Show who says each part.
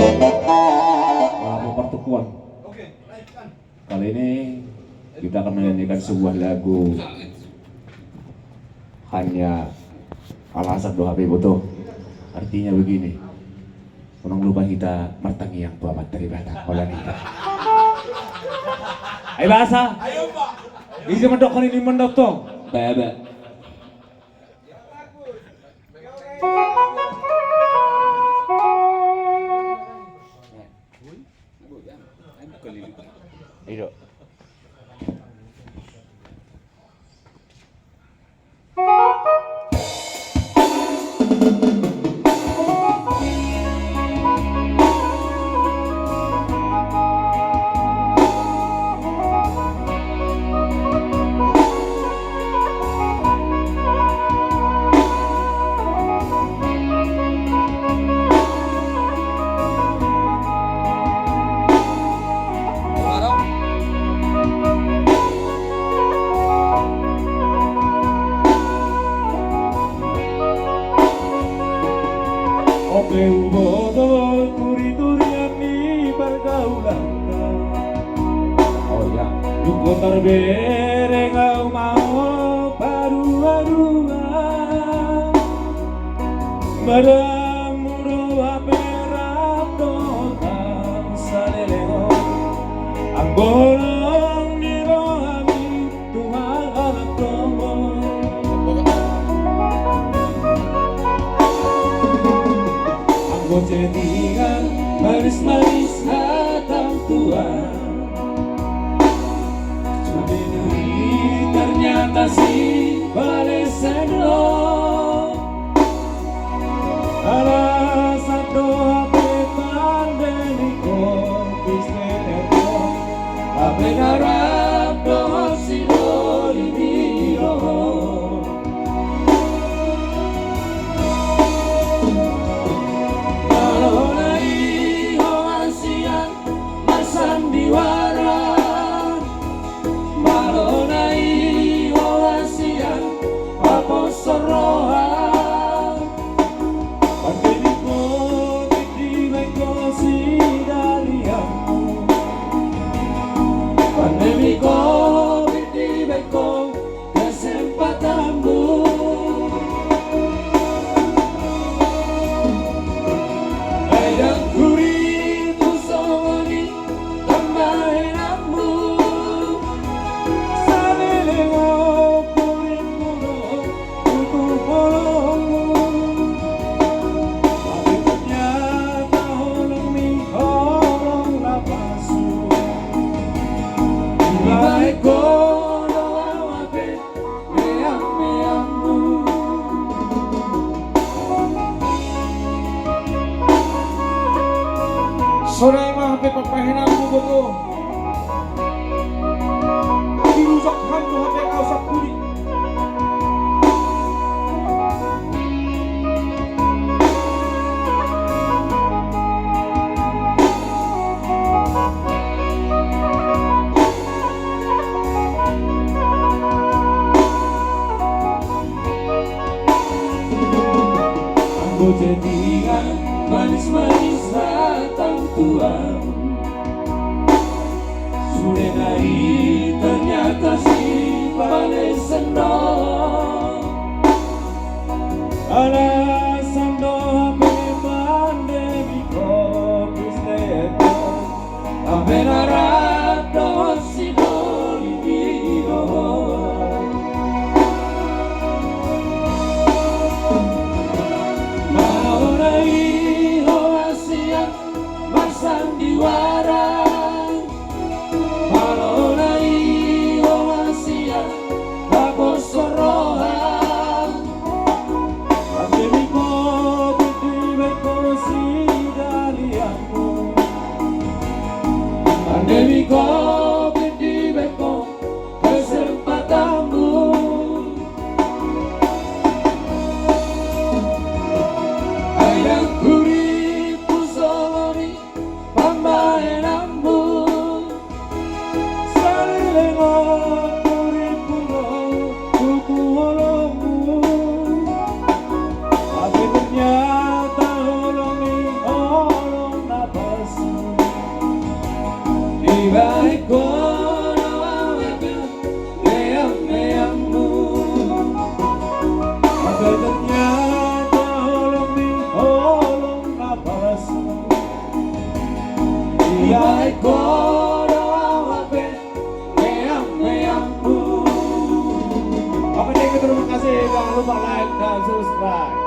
Speaker 1: Lagu pertukuan. Kali ini kita akan menyanyikan sebuah lagu hanya alasan doa Beboto. Artinya begini, unang lupa kita martangi yang tua materi bata wala kita. Ayo bahasa. Ayo Pak. Isi mendok kan ini mendok tong. Bebe. Ayo. Oke botol turi-turian di pergaulan. Oh ya, lupa terbere ngau mau paru-paruan. Badamu aperap doang saleleo. Angbolong di rohami Tuhan anak tomo. Cendingan manis-manis datang Tuhan. Cuma ternyata si balesen lo. Alasan doa petan deliko pisteto. Ape ngarap doa si doli biro. Sore mah hape papahenanmu betul. Dirusak hantu hape kau sapuri. Ambo jadikan manis-manis datang Tuhan. Sudah dari ternyata si balesen dong. Alasan doa memang demi kopis leto. Ape narap doa si doli biro. Ternyata olong kodo awape meang meangku. Oke, terima kasih. Jangan lupa like dan subscribe.